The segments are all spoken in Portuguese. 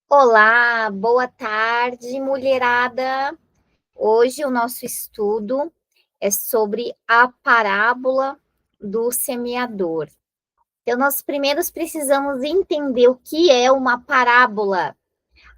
Olá, boa tarde, mulherada. Hoje o nosso estudo é sobre a parábola do semeador. Então, nós primeiro precisamos entender o que é uma parábola.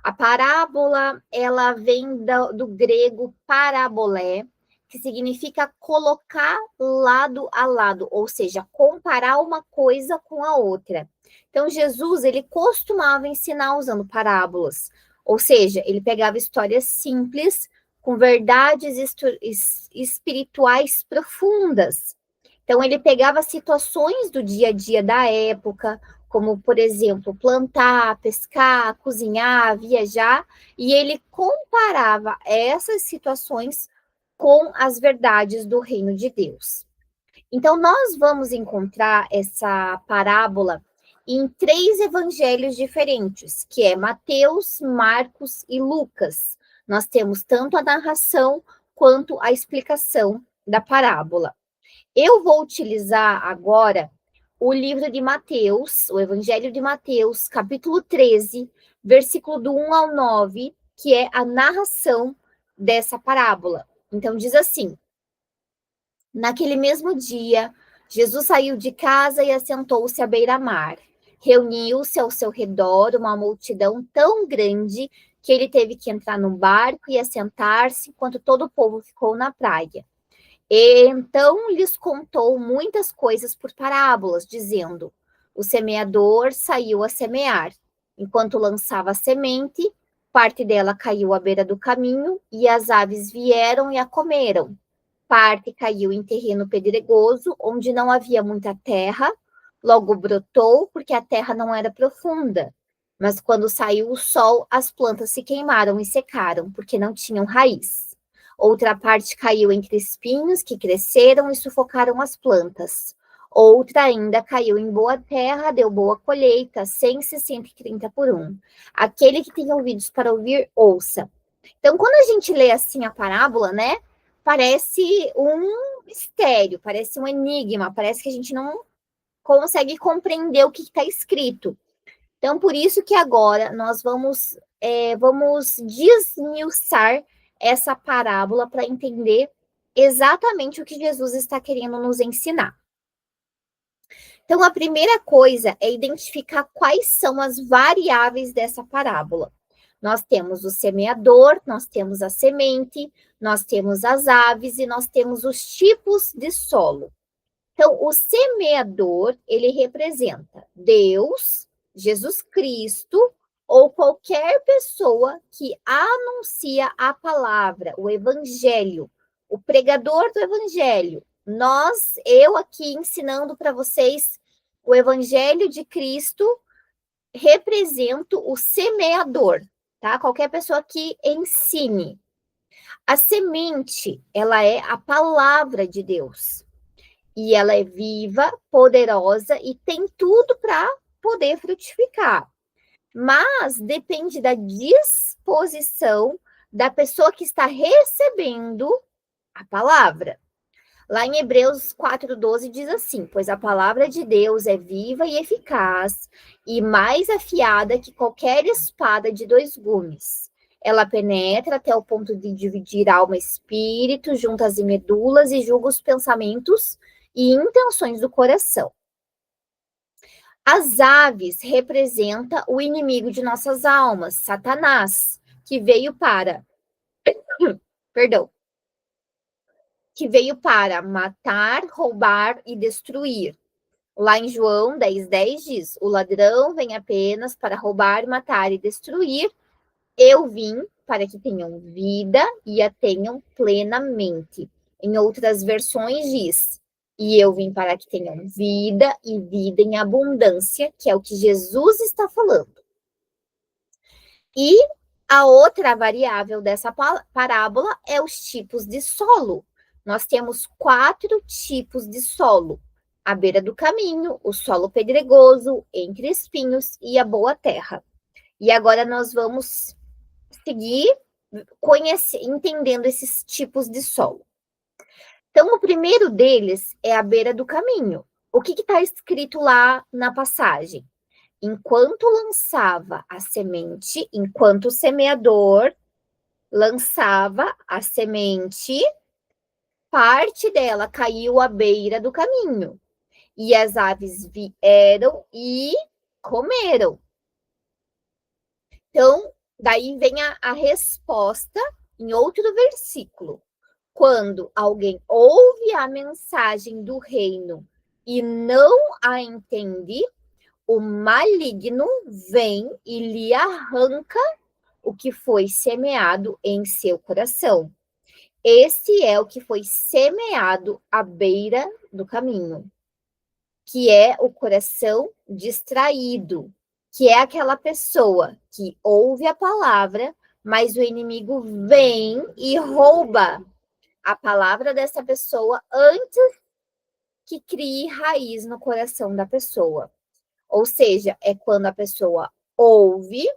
A parábola, ela vem do grego parabolé, que significa colocar lado a lado, ou seja, comparar uma coisa com a outra. Então, Jesus, ele costumava ensinar usando parábolas, ou seja, ele pegava histórias simples com verdades espirituais profundas. Então, ele pegava situações do dia a dia da época, como, por exemplo, plantar, pescar, cozinhar, viajar, e ele comparava essas situações com as verdades do reino de Deus. Então, nós vamos encontrar essa parábola em três evangelhos diferentes, que é Mateus, Marcos e Lucas. Nós temos tanto a narração quanto a explicação da parábola. Eu vou utilizar agora o livro de Mateus, o Evangelho de Mateus, capítulo 13, versículo do 1 ao 9, que é a narração dessa parábola. Então, diz assim: Naquele mesmo dia, Jesus saiu de casa e assentou-se à beira-mar. Reuniu-se ao seu redor uma multidão tão grande que ele teve que entrar num barco e assentar-se enquanto todo o povo ficou na praia. E então lhes contou muitas coisas por parábolas, dizendo: O semeador saiu a semear. Enquanto lançava a semente, parte dela caiu à beira do caminho, e as aves vieram e a comeram. Parte caiu em terreno pedregoso, onde não havia muita terra, logo brotou, porque a terra não era profunda. Mas quando saiu o sol, as plantas se queimaram e secaram, porque não tinham raiz. Outra parte caiu entre espinhos que cresceram e sufocaram as plantas. Outra ainda caiu em boa terra, deu boa colheita, 100, 60 e 30 por um. Aquele que tem ouvidos para ouvir, ouça. Então, quando a gente lê assim a parábola, né, parece um mistério, parece um enigma, parece que a gente não consegue compreender o que está escrito. Então, por isso que agora nós vamos desmiuçar essa parábola para entender exatamente o que Jesus está querendo nos ensinar. Então, a primeira coisa é identificar quais são as variáveis dessa parábola. Nós temos o semeador, nós temos a semente, nós temos as aves e nós temos os tipos de solo. Então, o semeador, ele representa Deus, Jesus Cristo ou qualquer pessoa que anuncia a palavra, o evangelho, o pregador do evangelho. Eu aqui ensinando para vocês o evangelho de Cristo, represento o semeador, tá? Qualquer pessoa que ensine. A semente, ela é a palavra de Deus. E ela é viva, poderosa e tem tudo para poder frutificar. Mas depende da disposição da pessoa que está recebendo a palavra. Lá em Hebreus 4,12 diz assim: Pois a palavra de Deus é viva e eficaz, e mais afiada que qualquer espada de dois gumes. Ela penetra até o ponto de dividir alma e espírito, juntas e medulas, e julga os pensamentos e intenções do coração. As aves representam o inimigo de nossas almas, Satanás, que veio para, perdão, que veio para matar, roubar e destruir. Lá em João 10:10 diz: O ladrão vem apenas para roubar, matar e destruir. Eu vim para que tenham vida e a tenham plenamente. Em outras versões diz: E eu vim para que tenham vida e vida em abundância, que é o que Jesus está falando. E a outra variável dessa parábola é os tipos de solo. Nós temos 4 tipos de solo: à beira do caminho, o solo pedregoso, entre espinhos e a boa terra. E agora nós vamos seguir entendendo esses tipos de solo. Então, o primeiro deles é a beira do caminho. O que está escrito lá na passagem? enquanto lançava a semente, enquanto o semeador lançava a semente, parte dela caiu à beira do caminho. E as aves vieram e comeram. Então, daí vem a resposta em outro versículo. Quando alguém ouve a mensagem do reino e não a entende, o maligno vem e lhe arranca o que foi semeado em seu coração. Esse é o que foi semeado à beira do caminho, que é o coração distraído, que é aquela pessoa que ouve a palavra, mas o inimigo vem e rouba a palavra dessa pessoa antes que crie raiz no coração da pessoa. Ou seja, é quando a pessoa ouve,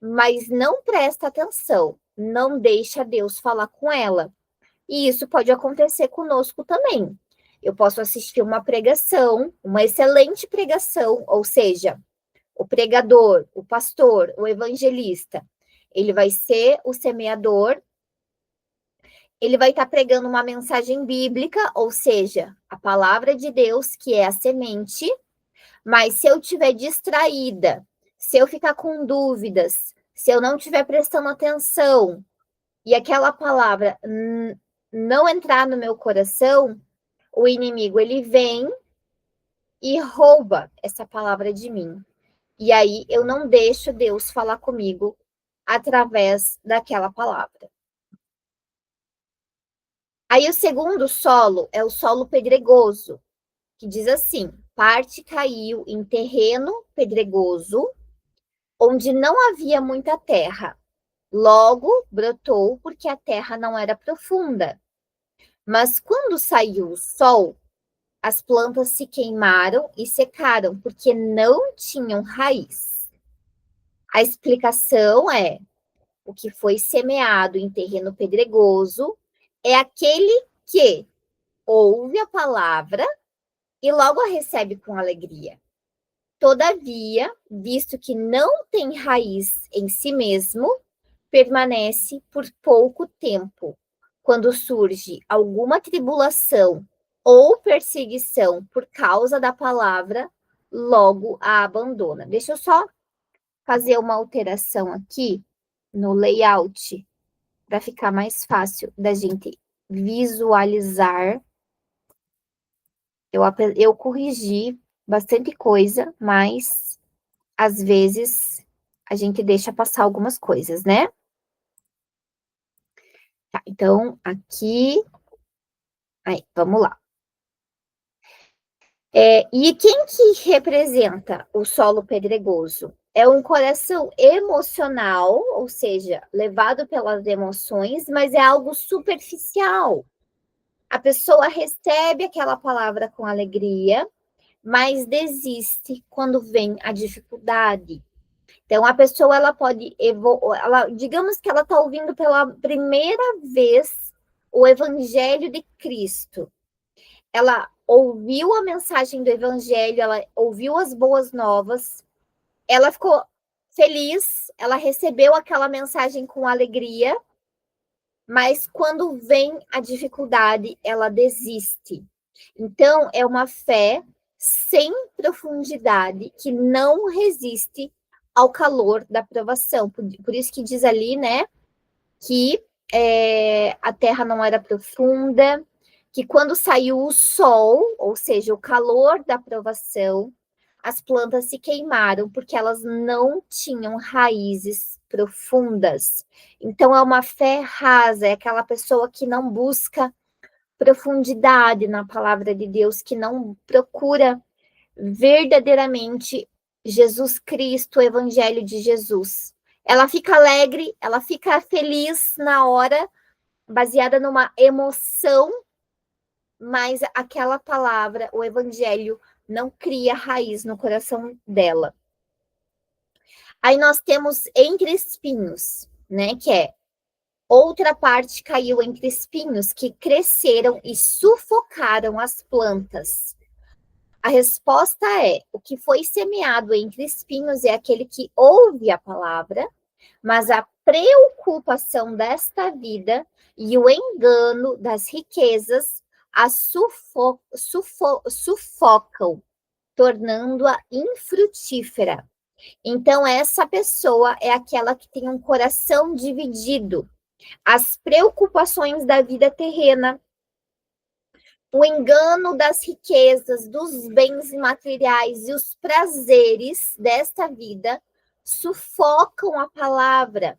mas não presta atenção, não deixa Deus falar com ela. E isso pode acontecer conosco também. Eu posso assistir uma pregação, uma excelente pregação, ou seja, o pregador, o pastor, o evangelista, ele vai ser o semeador, ele vai estar pregando uma mensagem bíblica, ou seja, a palavra de Deus, que é a semente, mas se eu estiver distraída, se eu ficar com dúvidas, se eu não estiver prestando atenção e aquela palavra não entrar no meu coração, o inimigo ele vem e rouba essa palavra de mim. E aí eu não deixo Deus falar comigo através daquela palavra. Aí o segundo solo é o solo pedregoso, que diz assim: parte caiu em terreno pedregoso, onde não havia muita terra. Logo brotou porque a terra não era profunda. Mas quando saiu o sol, as plantas se queimaram e secaram porque não tinham raiz. A explicação é: o que foi semeado em terreno pedregoso é aquele que ouve a palavra e logo a recebe com alegria. Todavia, visto que não tem raiz em si mesmo, permanece por pouco tempo. Quando surge alguma tribulação ou perseguição por causa da palavra, logo a abandona. Deixa eu só fazer uma alteração aqui no layout para ficar mais fácil da gente visualizar. Eu corrigi bastante coisa, mas às vezes a gente deixa passar algumas coisas, né? Tá, então, aqui. Aí, vamos lá. E quem que representa o solo pedregoso? É um coração emocional, ou seja, levado pelas emoções, mas é algo superficial. A pessoa recebe aquela palavra com alegria, mas desiste quando vem a dificuldade. Então, a pessoa ela pode digamos que ela está ouvindo pela primeira vez o Evangelho de Cristo. Ela ouviu a mensagem do Evangelho, ela ouviu as boas novas, ela ficou feliz, ela recebeu aquela mensagem com alegria, mas quando vem a dificuldade, ela desiste. Então, é uma fé sem profundidade que não resiste ao calor da provação. Por isso que diz ali, né, que a terra não era profunda, que quando saiu o sol, ou seja, o calor da provação, as plantas se queimaram porque elas não tinham raízes profundas. Então, é uma fé rasa, é aquela pessoa que não busca profundidade na palavra de Deus, que não procura verdadeiramente Jesus Cristo, o Evangelho de Jesus. Ela fica alegre, ela fica feliz na hora, baseada numa emoção, mas aquela palavra, o Evangelho, não cria raiz no coração dela. Aí nós temos entre espinhos, né? Que é outra parte caiu entre espinhos que cresceram e sufocaram as plantas. A resposta é: o que foi semeado entre espinhos é aquele que ouve a palavra, mas a preocupação desta vida e o engano das riquezas a sufocam, tornando-a infrutífera. Então, essa pessoa é aquela que tem um coração dividido. As preocupações da vida terrena, o engano das riquezas, dos bens materiais e os prazeres desta vida sufocam a palavra.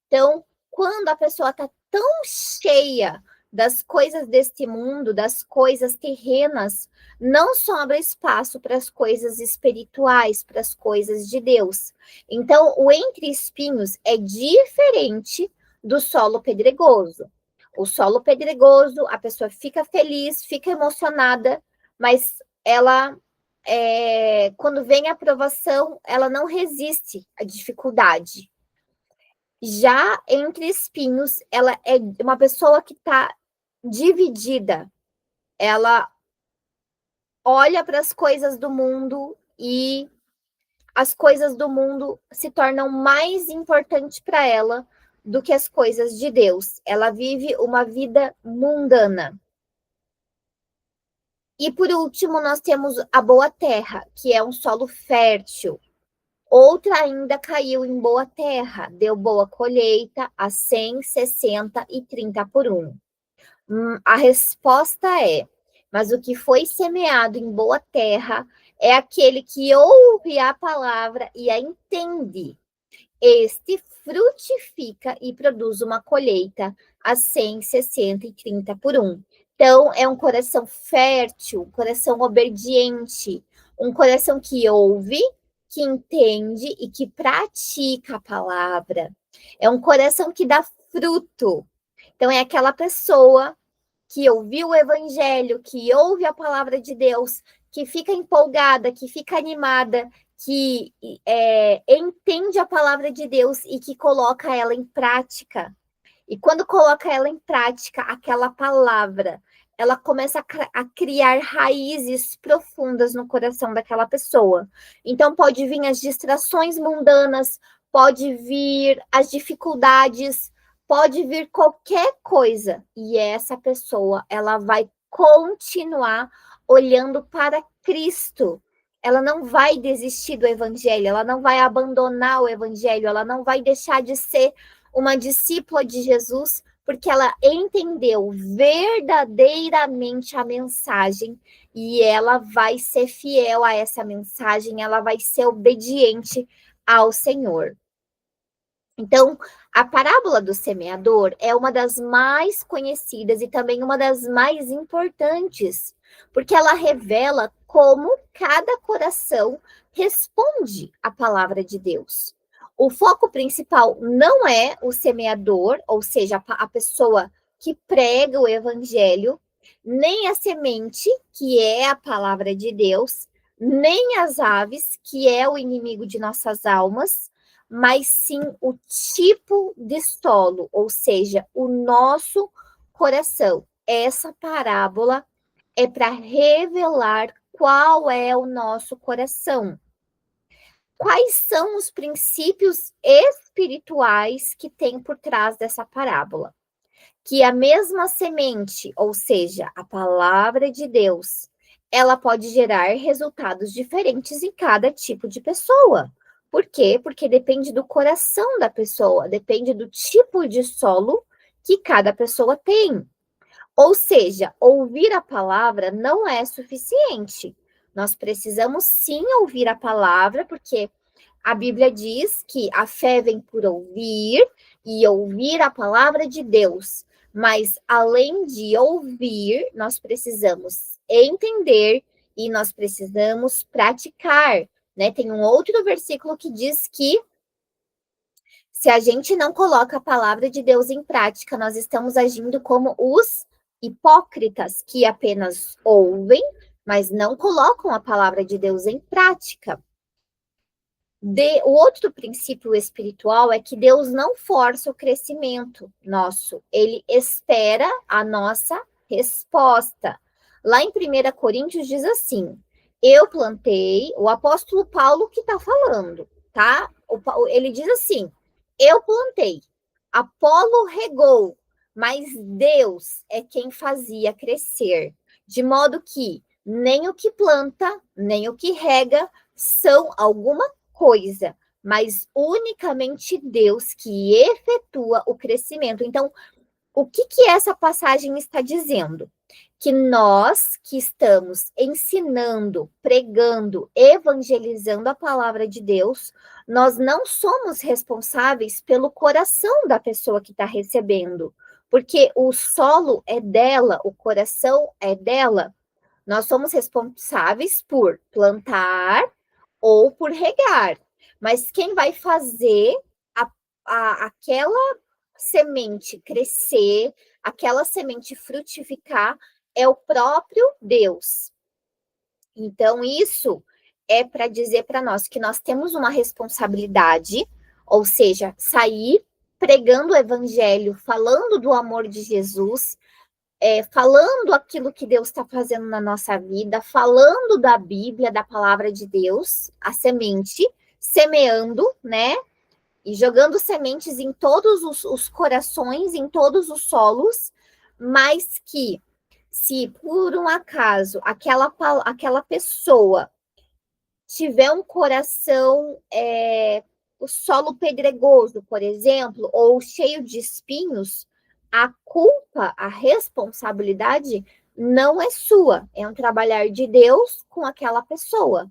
Então, quando a pessoa está tão cheia das coisas deste mundo, das coisas terrenas, não sobra espaço para as coisas espirituais, para as coisas de Deus. Então, o entre espinhos é diferente do solo pedregoso. O solo pedregoso, a pessoa fica feliz, fica emocionada, mas ela, quando vem a aprovação, ela não resiste à dificuldade. Já entre espinhos, ela é uma pessoa que está dividida. Ela olha para as coisas do mundo e as coisas do mundo se tornam mais importantes para ela do que as coisas de Deus. Ela vive uma vida mundana. E por último, nós temos a boa terra, que é um solo fértil. Outra ainda caiu em boa terra, deu boa colheita a 100, 60 e 30 por 1. A resposta é: mas o que foi semeado em boa terra é aquele que ouve a palavra e a entende. Este frutifica e produz uma colheita a 100, 60 e 30 por 1. Então, é um coração fértil, um coração obediente, um coração que ouve, que entende e que pratica a palavra. É um coração que dá fruto. Então, é aquela pessoa que ouviu o evangelho, que ouve a palavra de Deus, que fica empolgada, que fica animada, que entende a palavra de Deus e que coloca ela em prática. E quando coloca ela em prática, aquela palavra, ela começa a criar raízes profundas no coração daquela pessoa. Então, pode vir as distrações mundanas, pode vir as dificuldades, pode vir qualquer coisa. E essa pessoa, ela vai continuar olhando para Cristo. Ela não vai desistir do evangelho, ela não vai abandonar o evangelho, ela não vai deixar de ser uma discípula de Jesus, porque ela entendeu verdadeiramente a mensagem e ela vai ser fiel a essa mensagem, ela vai ser obediente ao Senhor. Então, a parábola do semeador é uma das mais conhecidas e também uma das mais importantes, porque ela revela como cada coração responde à palavra de Deus. O foco principal não é o semeador, ou seja, a pessoa que prega o evangelho, nem a semente, que é a palavra de Deus, nem as aves, que é o inimigo de nossas almas, mas sim o tipo de solo, ou seja, o nosso coração. Essa parábola é para revelar qual é o nosso coração. Quais são os princípios espirituais que tem por trás dessa parábola? Que a mesma semente, ou seja, a palavra de Deus, ela pode gerar resultados diferentes em cada tipo de pessoa. Por quê? Porque depende do coração da pessoa, depende do tipo de solo que cada pessoa tem. Ou seja, ouvir a palavra não é suficiente. Nós precisamos sim ouvir a palavra, porque a Bíblia diz que a fé vem por ouvir e ouvir a palavra de Deus. Mas além de ouvir, nós precisamos entender e nós precisamos praticar, né? Tem um outro versículo que diz que se a gente não coloca a palavra de Deus em prática, nós estamos agindo como os hipócritas que apenas ouvem, mas não colocam a palavra de Deus em prática. O outro princípio espiritual é que Deus não força o crescimento nosso, ele espera a nossa resposta. Lá em 1 Coríntios diz assim, Eu plantei, o apóstolo Paulo que está falando, tá? Ele diz assim: eu plantei, Apolo regou, mas Deus é quem fazia crescer, de modo que nem o que planta, nem o que rega são alguma coisa, mas unicamente Deus que efetua o crescimento. Então, o que essa passagem está dizendo? Que nós que estamos ensinando, pregando, evangelizando a palavra de Deus, nós não somos responsáveis pelo coração da pessoa que está recebendo, porque o solo é dela, o coração é dela. Nós somos responsáveis por plantar ou por regar, mas quem vai fazer aquela semente crescer, aquela semente frutificar, é o próprio Deus. Então, isso é para dizer para nós que nós temos uma responsabilidade, ou seja, sair pregando o evangelho, falando do amor de Jesus, falando aquilo que Deus está fazendo na nossa vida, falando da Bíblia, da palavra de Deus, a semente, semeando, né? E jogando sementes em todos os corações, em todos os solos, mas que, se por um acaso aquela pessoa tiver um coração, o solo pedregoso, por exemplo, ou cheio de espinhos, a culpa, a responsabilidade não é sua, é um trabalhar de Deus com aquela pessoa.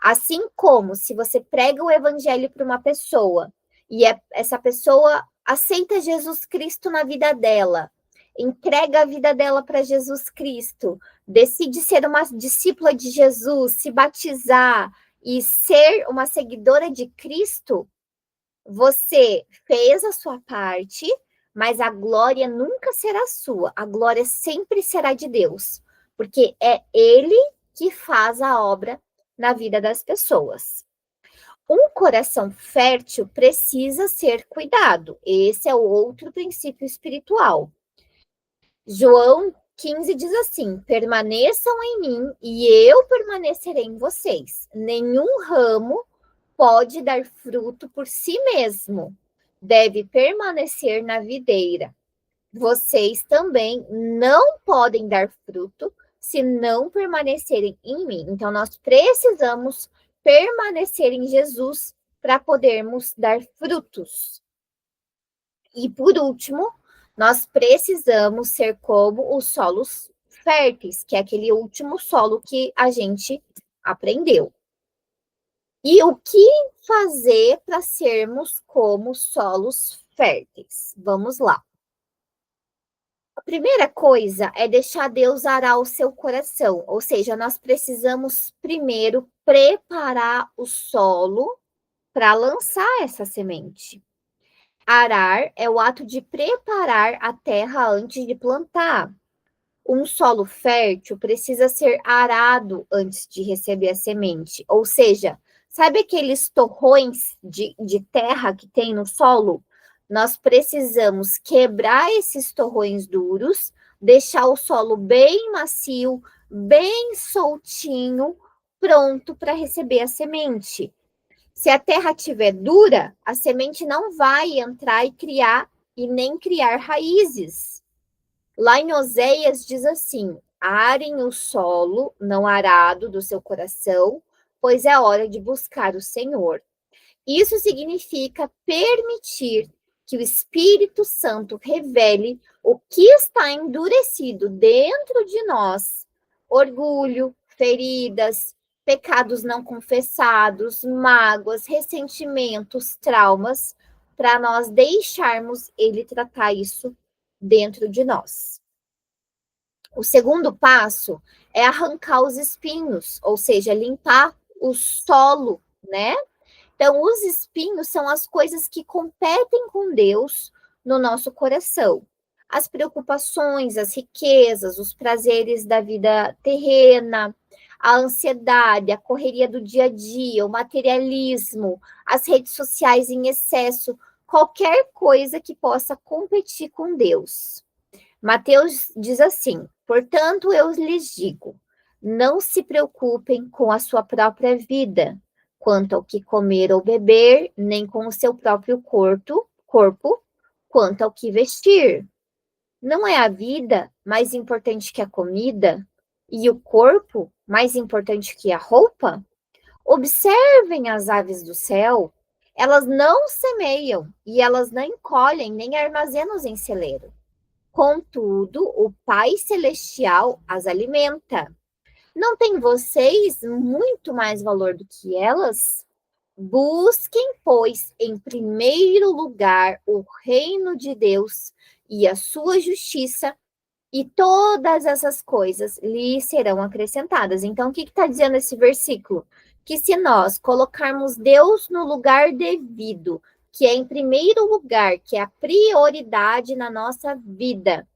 Assim como se você prega o evangelho para uma pessoa e essa pessoa aceita Jesus Cristo na vida dela, entrega a vida dela para Jesus Cristo, decide ser uma discípula de Jesus, se batizar e ser uma seguidora de Cristo, você fez a sua parte, mas a glória nunca será sua, a glória sempre será de Deus, porque é Ele que faz a obra na vida das pessoas. Um coração fértil precisa ser cuidado. Esse é o outro princípio espiritual. João 15 diz assim: permaneçam em mim e eu permanecerei em vocês. Nenhum ramo pode dar fruto por si mesmo. Deve permanecer na videira. Vocês também não podem dar fruto se não permanecerem em mim. Então, nós precisamos permanecer em Jesus para podermos dar frutos. E, por último, nós precisamos ser como os solos férteis, que é aquele último solo que a gente aprendeu. E o que fazer para sermos como solos férteis? Vamos lá. A primeira coisa é deixar Deus arar o seu coração, ou seja, nós precisamos primeiro preparar o solo para lançar essa semente. Arar é o ato de preparar a terra antes de plantar. Um solo fértil precisa ser arado antes de receber a semente, ou seja, sabe aqueles torrões de terra que tem no solo? Nós precisamos quebrar esses torrões duros, deixar o solo bem macio, bem soltinho, pronto para receber a semente. Se a terra estiver dura, a semente não vai entrar e nem criar raízes. Lá em Oséias diz assim: arem o solo não arado do seu coração, pois é hora de buscar o Senhor. Isso significa permitir que o Espírito Santo revele o que está endurecido dentro de nós: orgulho, feridas, pecados não confessados, mágoas, ressentimentos, traumas, para nós deixarmos ele tratar isso dentro de nós. O segundo passo é arrancar os espinhos, ou seja, limpar o solo, né? Então, os espinhos são as coisas que competem com Deus no nosso coração. As preocupações, as riquezas, os prazeres da vida terrena, a ansiedade, a correria do dia a dia, o materialismo, as redes sociais em excesso, qualquer coisa que possa competir com Deus. Mateus diz assim: portanto, eu lhes digo, Não se preocupem com a sua própria vida, quanto ao que comer ou beber, nem com o seu próprio corpo, quanto ao que vestir. Não é a vida mais importante que a comida e o corpo mais importante que a roupa? Observem as aves do céu. Elas não semeiam e elas nem colhem, nem armazenam em celeiro. Contudo, o Pai Celestial as alimenta. Não têm vocês muito mais valor do que elas? Busquem, pois, em primeiro lugar o reino de Deus e a sua justiça, e todas essas coisas lhe serão acrescentadas. Então, o que está dizendo esse versículo? Que se nós colocarmos Deus no lugar devido, que é em primeiro lugar, que é a prioridade na nossa vida,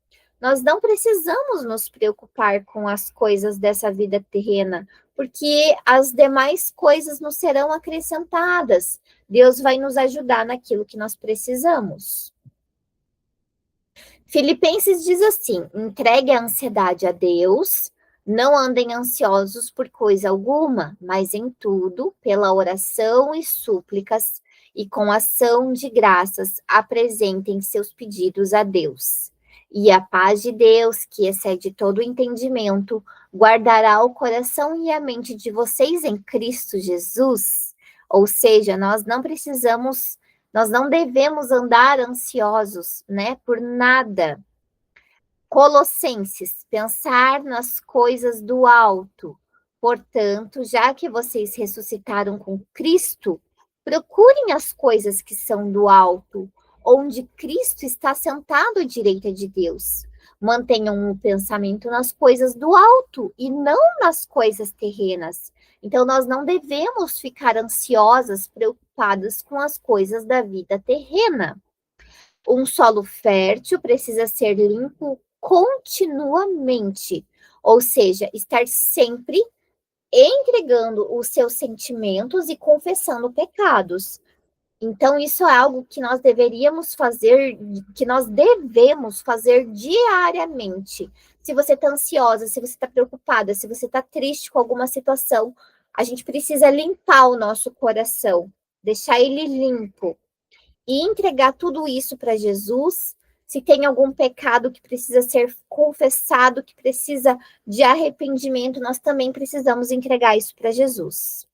nós não precisamos nos preocupar com as coisas dessa vida terrena, porque as demais coisas nos serão acrescentadas. Deus vai nos ajudar naquilo que nós precisamos. Filipenses diz assim: entregue a ansiedade a Deus, não andem ansiosos por coisa alguma, mas em tudo, pela oração e súplicas, e com ação de graças, apresentem seus pedidos a Deus. E a paz de Deus, que excede todo o entendimento, guardará o coração e a mente de vocês em Cristo Jesus. Ou seja, nós não devemos andar ansiosos, né, por nada. Colossenses, pensar nas coisas do alto. Portanto, já que vocês ressuscitaram com Cristo, procurem as coisas que são do alto, onde Cristo está sentado à direita de Deus. Mantenham o pensamento nas coisas do alto e não nas coisas terrenas. Então, nós não devemos ficar ansiosas, preocupadas com as coisas da vida terrena. Um solo fértil precisa ser limpo continuamente, ou seja, estar sempre entregando os seus sentimentos e confessando pecados. Então, isso é algo que nós devemos fazer diariamente. Se você está ansiosa, se você está preocupada, se você está triste com alguma situação, a gente precisa limpar o nosso coração, deixar ele limpo e entregar tudo isso para Jesus. Se tem algum pecado que precisa ser confessado, que precisa de arrependimento, nós também precisamos entregar isso para Jesus.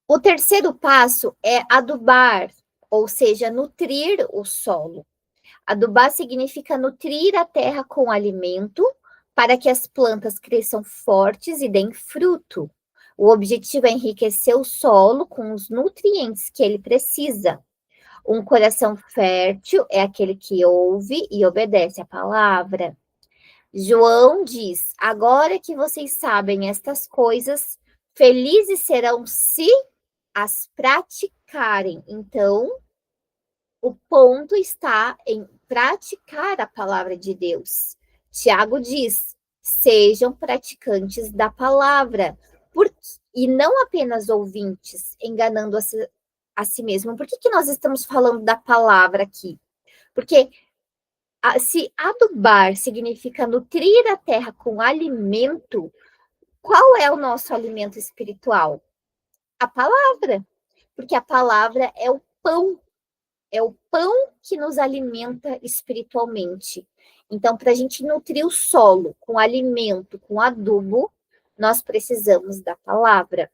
O terceiro passo é adubar, ou seja, nutrir o solo. Adubar significa nutrir a terra com alimento para que as plantas cresçam fortes e deem fruto. O objetivo é enriquecer o solo com os nutrientes que ele precisa. Um coração fértil é aquele que ouve e obedece a palavra. João diz: agora que vocês sabem estas coisas, felizes serão se as praticarem. Então, o ponto está em praticar a palavra de Deus. Tiago diz: sejam praticantes da palavra, e não apenas ouvintes, enganando a si mesmo. Por que nós estamos falando da palavra aqui? Porque se adubar significa nutrir a terra com alimento, qual é o nosso alimento espiritual? A palavra. Porque a palavra é o pão que nos alimenta espiritualmente. Então, para a gente nutrir o solo com alimento, com adubo, nós precisamos da palavra.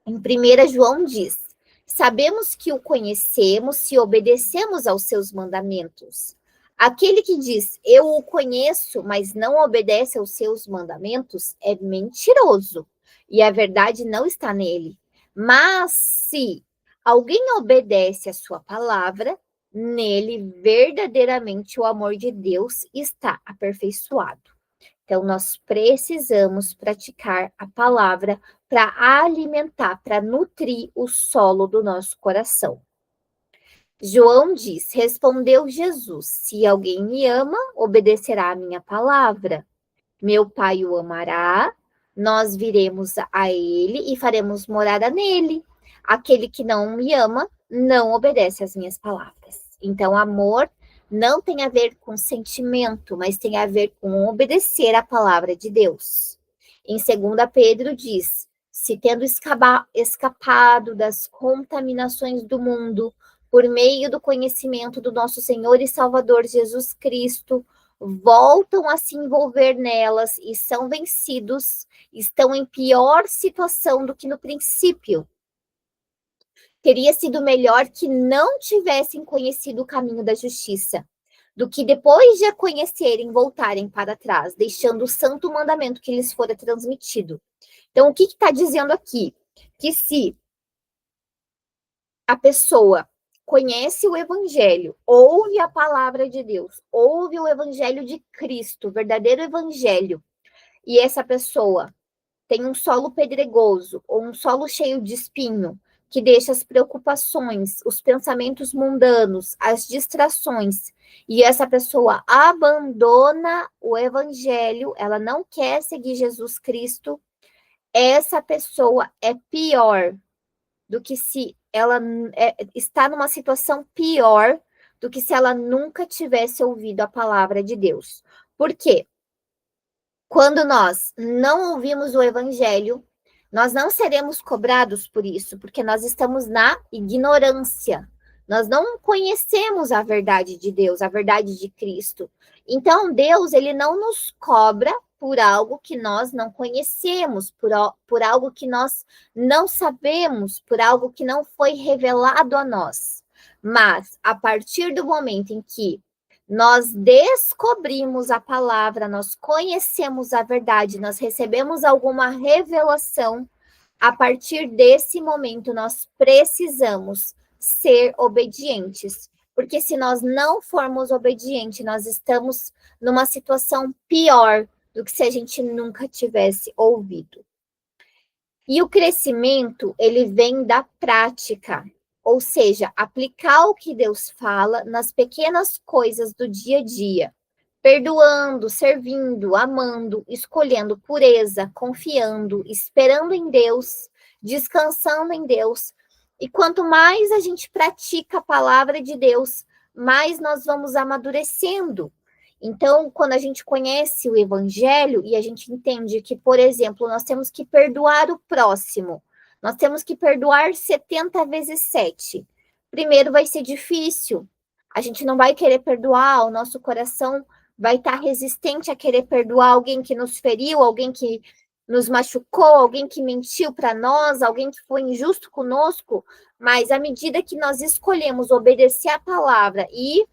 Em 1 João diz: sabemos que o conhecemos se obedecemos aos seus mandamentos. Aquele que diz, eu o conheço, mas não obedece aos seus mandamentos, é mentiroso, e a verdade não está nele. Mas se alguém obedece a sua palavra, nele verdadeiramente o amor de Deus está aperfeiçoado. Então, nós precisamos praticar a palavra para alimentar, para nutrir o solo do nosso coração. João diz: respondeu Jesus: se alguém me ama, obedecerá a minha palavra. Meu Pai o amará, nós viremos a ele e faremos morada nele. Aquele que não me ama, não obedece às minhas palavras. Então, amor não tem a ver com sentimento, mas tem a ver com obedecer à palavra de Deus. Em 2 Pedro diz: se tendo escapado das contaminações do mundo, por meio do conhecimento do nosso Senhor e Salvador Jesus Cristo, voltam a se envolver nelas e são vencidos, estão em pior situação do que no princípio. Teria sido melhor que não tivessem conhecido o caminho da justiça, do que depois de a conhecerem, voltarem para trás, deixando o santo mandamento que lhes fora transmitido. Então, o que está dizendo aqui? Que se a pessoa conhece o evangelho, ouve a palavra de Deus, ouve o evangelho de Cristo, o verdadeiro evangelho, e essa pessoa tem um solo pedregoso ou um solo cheio de espinho, que deixa as preocupações, os pensamentos mundanos, as distrações, e essa pessoa abandona o evangelho, ela não quer seguir Jesus Cristo, essa pessoa é pior do que se ela está numa situação pior do que se ela nunca tivesse ouvido a palavra de Deus. Por quê? Quando nós não ouvimos o evangelho, nós não seremos cobrados por isso, porque nós estamos na ignorância. Nós não conhecemos a verdade de Deus, a verdade de Cristo. Então, Deus, ele não nos cobra por algo que nós não conhecemos, por algo que nós não sabemos, por algo que não foi revelado a nós. Mas, a partir do momento em que nós descobrimos a palavra, nós conhecemos a verdade, nós recebemos alguma revelação, a partir desse momento nós precisamos ser obedientes. Porque se nós não formos obedientes, nós estamos numa situação pior do que se a gente nunca tivesse ouvido. E o crescimento, ele vem da prática. Ou seja, aplicar o que Deus fala nas pequenas coisas do dia a dia, perdoando, servindo, amando, escolhendo pureza, confiando, esperando em Deus, descansando em Deus. E quanto mais a gente pratica a palavra de Deus, mais nós vamos amadurecendo. Então, quando a gente conhece o evangelho e a gente entende que, por exemplo, nós temos que perdoar o próximo, nós temos que perdoar 70 vezes 7. Primeiro vai ser difícil, a gente não vai querer perdoar, o nosso coração vai estar resistente a querer perdoar alguém que nos feriu, alguém que nos machucou, alguém que mentiu para nós, alguém que foi injusto conosco, mas à medida que nós escolhemos obedecer a palavra e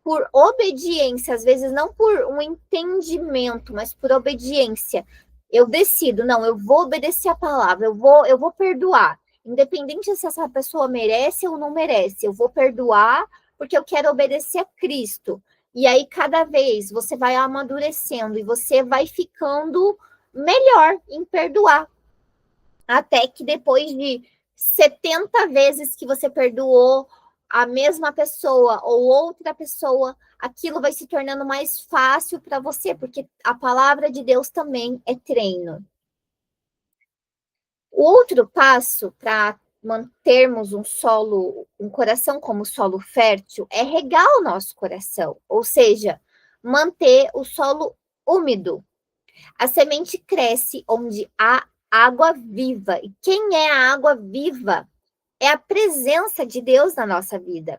por obediência, às vezes não por um entendimento, mas por obediência. Eu decido, não, eu vou obedecer a palavra, eu vou perdoar. Independente se essa pessoa merece ou não merece, eu vou perdoar porque eu quero obedecer a Cristo. E aí, cada vez, você vai amadurecendo e você vai ficando melhor em perdoar. Até que depois de 70 vezes que você perdoou a mesma pessoa ou outra pessoa, aquilo vai se tornando mais fácil para você, porque a palavra de Deus também é treino. O outro passo para mantermos um coração como solo fértil, é regar o nosso coração, ou seja, manter o solo úmido. A semente cresce onde há água viva. E quem é a água viva? É a presença de Deus na nossa vida.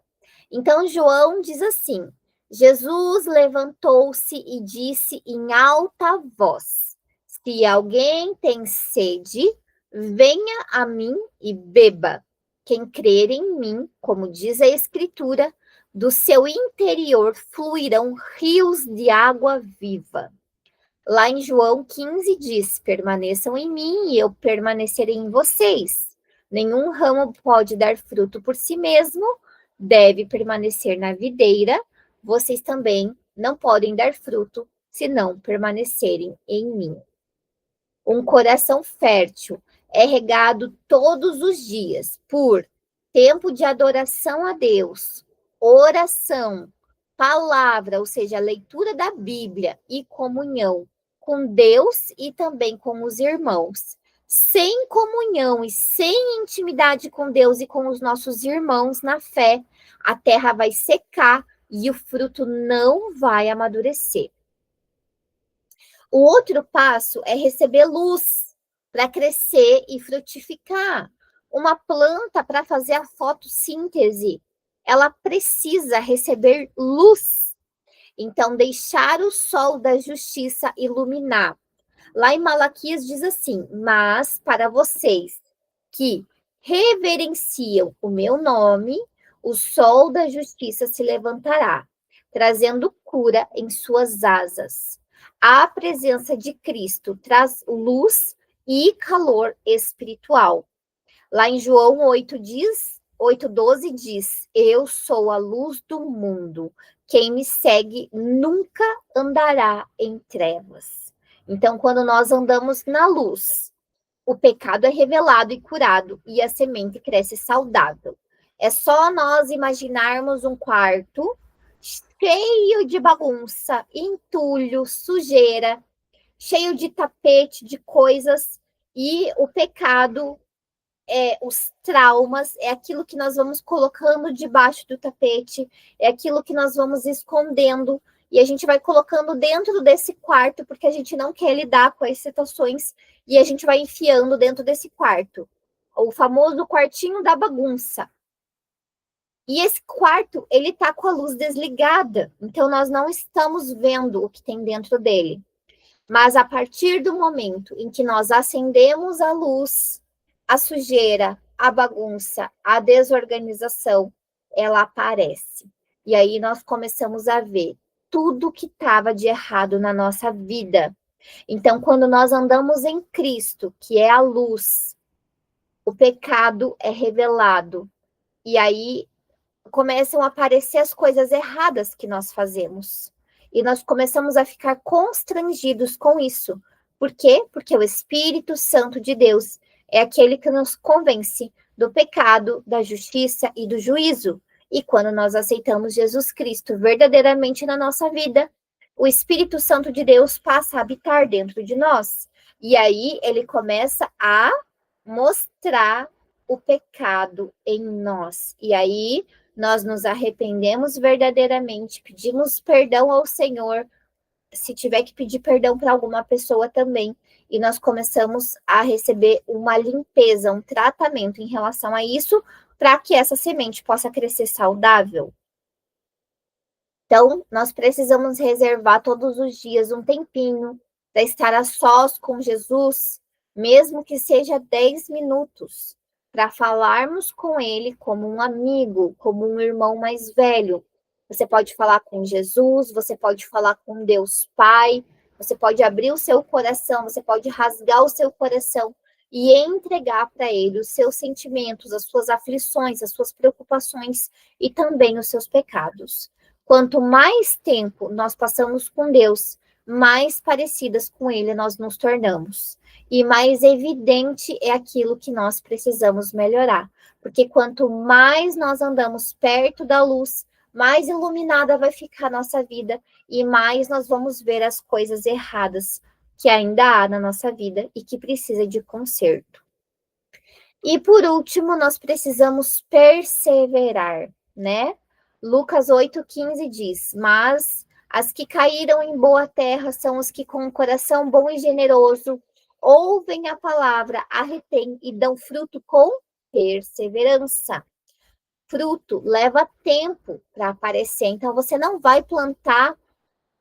Então, João diz assim: Jesus levantou-se e disse em alta voz: se alguém tem sede, venha a mim e beba. Quem crer em mim, como diz a Escritura, do seu interior fluirão rios de água viva. Lá em João 15 diz: permaneçam em mim e eu permanecerei em vocês. Nenhum ramo pode dar fruto por si mesmo, deve permanecer na videira. Vocês também não podem dar fruto se não permanecerem em mim. Um coração fértil é regado todos os dias por tempo de adoração a Deus, oração, palavra, ou seja, a leitura da Bíblia e comunhão com Deus e também com os irmãos. Sem comunhão e sem intimidade com Deus e com os nossos irmãos na fé, a terra vai secar e o fruto não vai amadurecer. O outro passo é receber luz para crescer e frutificar. Uma planta, para fazer a fotossíntese, ela precisa receber luz. Então, deixar o sol da justiça iluminar. Lá em Malaquias diz assim: mas para vocês que reverenciam o meu nome, o sol da justiça se levantará, trazendo cura em suas asas. A presença de Cristo traz luz e calor espiritual. Lá em João 8:12 diz: eu sou a luz do mundo. Quem me segue nunca andará em trevas. Então, quando nós andamos na luz, o pecado é revelado e curado e a semente cresce saudável. É só nós imaginarmos um quarto cheio de bagunça, entulho, sujeira, cheio de tapete, de coisas, e o pecado, os traumas, é aquilo que nós vamos colocando debaixo do tapete, é aquilo que nós vamos escondendo, e a gente vai colocando dentro desse quarto, porque a gente não quer lidar com as situações, e a gente vai enfiando dentro desse quarto. O famoso quartinho da bagunça. E esse quarto, ele tá com a luz desligada, então nós não estamos vendo o que tem dentro dele. Mas a partir do momento em que nós acendemos a luz, a sujeira, a bagunça, a desorganização, ela aparece. E aí nós começamos a ver tudo que estava de errado na nossa vida. Então, quando nós andamos em Cristo, que é a luz, o pecado é revelado. E aí começam a aparecer as coisas erradas que nós fazemos. E nós começamos a ficar constrangidos com isso. Por quê? Porque o Espírito Santo de Deus é aquele que nos convence do pecado, da justiça e do juízo. E quando nós aceitamos Jesus Cristo verdadeiramente na nossa vida, o Espírito Santo de Deus passa a habitar dentro de nós. E aí ele começa a mostrar o pecado em nós. E aí nós nos arrependemos verdadeiramente, pedimos perdão ao Senhor, se tiver que pedir perdão para alguma pessoa também, e nós começamos a receber uma limpeza, um tratamento em relação a isso, para que essa semente possa crescer saudável. Então, nós precisamos reservar todos os dias um tempinho para estar a sós com Jesus, mesmo que seja 10 minutos, para falarmos com ele como um amigo, como um irmão mais velho. Você pode falar com Jesus, você pode falar com Deus Pai, você pode abrir o seu coração, você pode rasgar o seu coração e entregar para ele os seus sentimentos, as suas aflições, as suas preocupações e também os seus pecados. Quanto mais tempo nós passamos com Deus, mais parecidas com Ele nós nos tornamos. E mais evidente é aquilo que nós precisamos melhorar. Porque quanto mais nós andamos perto da luz, mais iluminada vai ficar a nossa vida e mais nós vamos ver as coisas erradas que ainda há na nossa vida e que precisa de conserto. E por último, nós precisamos perseverar, né? Lucas 8,15 diz: mas as que caíram em boa terra são os que, com um coração bom e generoso, ouvem a palavra, a retêm e dão fruto com perseverança. Fruto leva tempo para aparecer, então você não vai plantar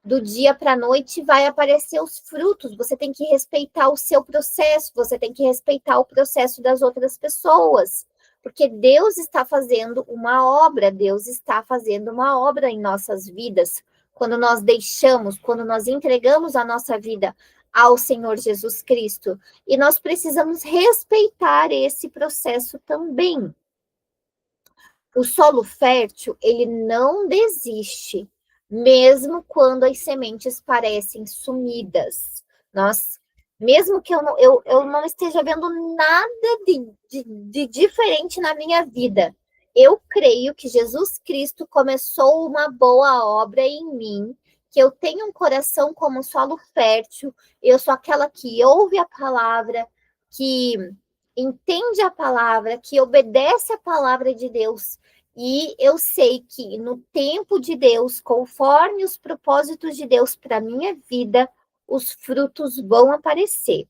do dia para a noite vai aparecer os frutos. Você tem que respeitar o seu processo, você tem que respeitar o processo das outras pessoas, porque Deus está fazendo uma obra, Deus está fazendo uma obra em nossas vidas. Quando nós deixamos, quando nós entregamos a nossa vida ao Senhor Jesus Cristo, e nós precisamos respeitar esse processo também. O solo fértil, ele não desiste, mesmo quando as sementes parecem sumidas. Mesmo que eu não esteja vendo nada de diferente na minha vida, eu creio que Jesus Cristo começou uma boa obra em mim, que eu tenho um coração como um solo fértil, eu sou aquela que ouve a palavra, que entende a palavra, que obedece a palavra de Deus, E eu sei que no tempo de Deus, conforme os propósitos de Deus para a minha vida, os frutos vão aparecer.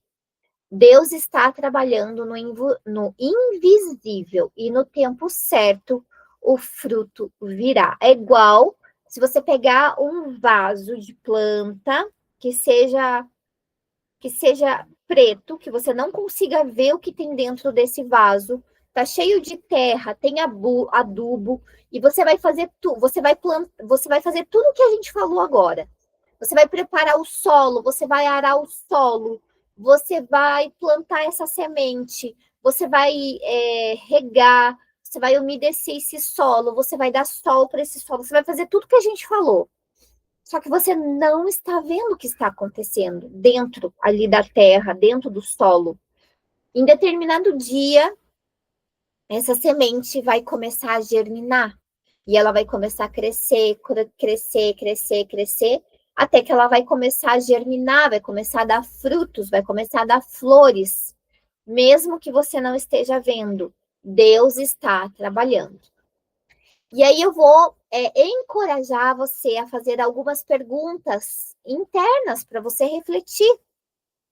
Deus está trabalhando no invisível e no tempo certo o fruto virá. É igual se você pegar um vaso de planta que seja preto, que você não consiga ver o que tem dentro desse vaso, tá cheio de terra, tem adubo, e você vai fazer você vai fazer tudo o que a gente falou agora. Você vai preparar o solo, você vai arar o solo, você vai plantar essa semente, você vai regar, você vai umedecer esse solo, você vai dar sol para esse solo, você vai fazer tudo que a gente falou. Só que você não está vendo o que está acontecendo dentro ali da terra, dentro do solo. Em determinado dia, essa semente vai começar a germinar. E ela vai começar a crescer, crescer, crescer, crescer, até que ela vai começar a germinar, vai começar a dar frutos, vai começar a dar flores. Mesmo que você não esteja vendo, Deus está trabalhando. E aí eu vou encorajar você a fazer algumas perguntas internas para você refletir,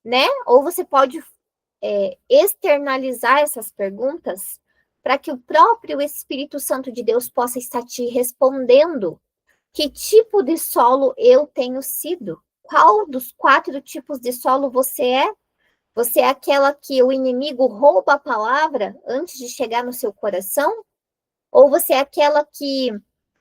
né? Ou você pode externalizar essas perguntas para que o próprio Espírito Santo de Deus possa estar te respondendo. Que tipo de solo eu tenho sido? Qual dos 4 tipos de solo você é? Você é aquela que o inimigo rouba a palavra antes de chegar no seu coração? Ou você é aquela que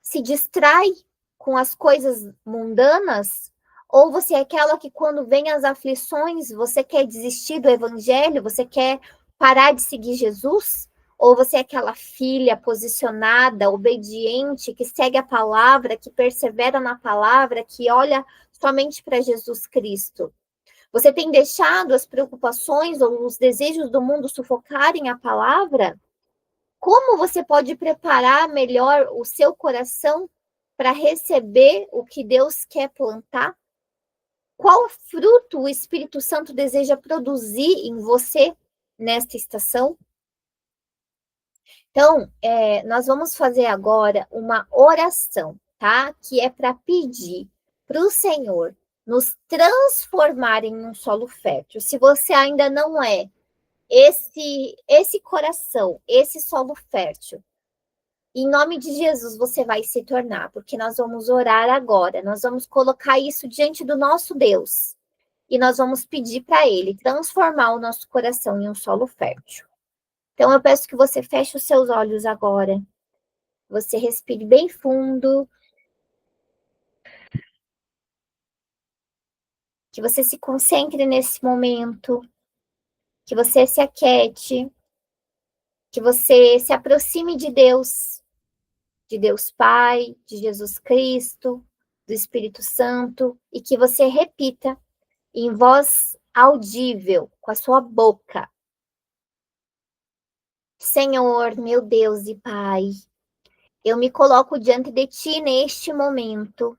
se distrai com as coisas mundanas? Ou você é aquela que, quando vem as aflições, você quer desistir do evangelho? Você quer parar de seguir Jesus? Ou você é aquela filha posicionada, obediente, que segue a palavra, que persevera na palavra, que olha somente para Jesus Cristo? Você tem deixado as preocupações ou os desejos do mundo sufocarem a palavra? Como você pode preparar melhor o seu coração para receber o que Deus quer plantar? Qual fruto o Espírito Santo deseja produzir em você nesta estação? Então, nós vamos fazer agora uma oração, tá? Que é para pedir para o Senhor nos transformar em um solo fértil. Se você ainda não é esse coração, esse solo fértil, em nome de Jesus, você vai se tornar, porque nós vamos orar agora, nós vamos colocar isso diante do nosso Deus e nós vamos pedir para Ele transformar o nosso coração em um solo fértil. Então, eu peço que você feche os seus olhos agora, você respire bem fundo, que você se concentre nesse momento, que você se aquiete, que você se aproxime de Deus Pai, de Jesus Cristo, do Espírito Santo, e que você repita em voz audível, com a sua boca: Senhor, meu Deus e Pai, eu me coloco diante de Ti neste momento,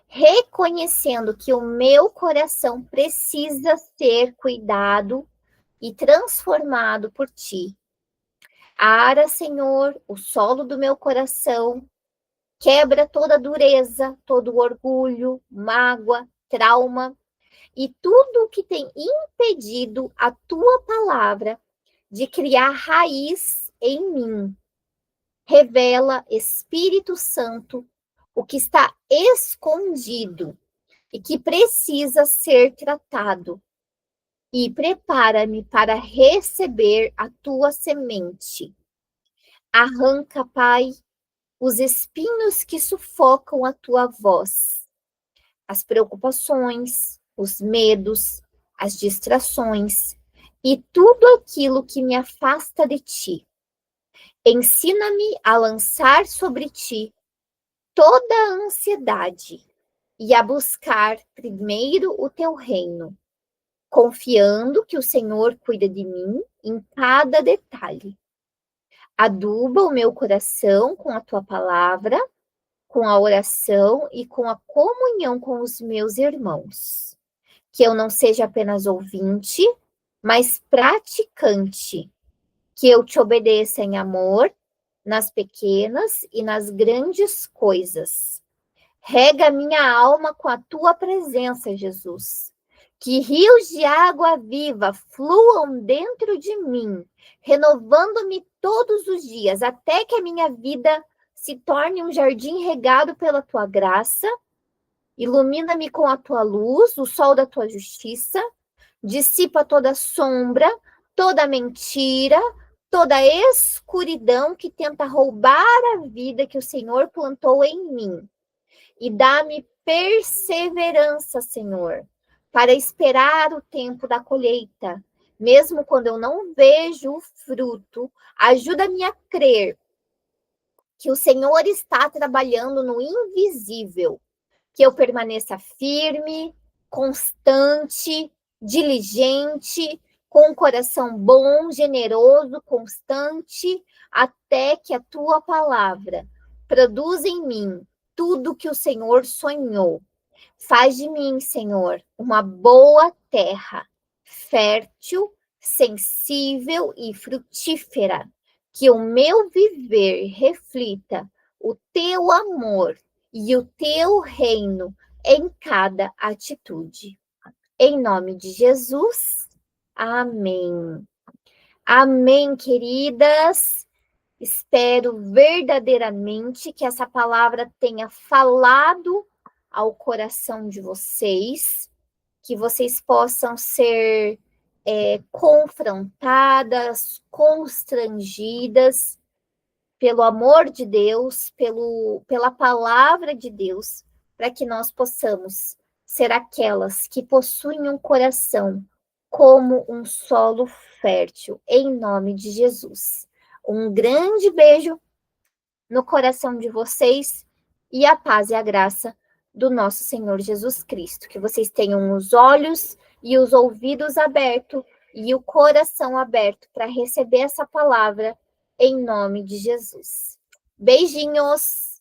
reconhecendo que o meu coração precisa ser cuidado e transformado por Ti. Ara, Senhor, o solo do meu coração, quebra toda dureza, todo orgulho, mágoa, trauma e tudo o que tem impedido a Tua palavra de criar raiz em mim. Revela, Espírito Santo, o que está escondido e que precisa ser tratado. E prepara-me para receber a tua semente. Arranca, Pai, os espinhos que sufocam a tua voz, as preocupações, os medos, as distrações e tudo aquilo que me afasta de ti. Ensina-me a lançar sobre ti toda a ansiedade e a buscar primeiro o teu reino, confiando que o Senhor cuida de mim em cada detalhe. Aduba o meu coração com a tua palavra, com a oração e com a comunhão com os meus irmãos. Que eu não seja apenas ouvinte, mas praticante. Que eu te obedeça em amor nas pequenas e nas grandes coisas. Rega minha alma com a tua presença, Jesus. Que rios de água viva fluam dentro de mim, renovando-me todos os dias, até que a minha vida se torne um jardim regado pela tua graça. Ilumina-me com a tua luz, o sol da tua justiça. Dissipa toda sombra, toda mentira, toda escuridão que tenta roubar a vida que o Senhor plantou em mim. E dá-me perseverança, Senhor, para esperar o tempo da colheita. Mesmo quando eu não vejo o fruto, ajuda-me a crer que o Senhor está trabalhando no invisível, que eu permaneça firme, constante, diligente, com um coração bom, generoso, constante, até que a tua palavra produza em mim tudo que o Senhor sonhou. Faz de mim, Senhor, uma boa terra, fértil, sensível e frutífera, que o meu viver reflita o teu amor e o teu reino em cada atitude. Em nome de Jesus, amém. Amém, queridas. Espero verdadeiramente que essa palavra tenha falado ao coração de vocês, que vocês possam ser confrontadas, constrangidas pelo amor de Deus, pela palavra de Deus, para que nós possamos ser aquelas que possuem um coração como um solo fértil, em nome de Jesus. Um grande beijo no coração de vocês e a paz e a graça do nosso Senhor Jesus Cristo. Que vocês tenham os olhos e os ouvidos abertos e o coração aberto para receber essa palavra em nome de Jesus. Beijinhos!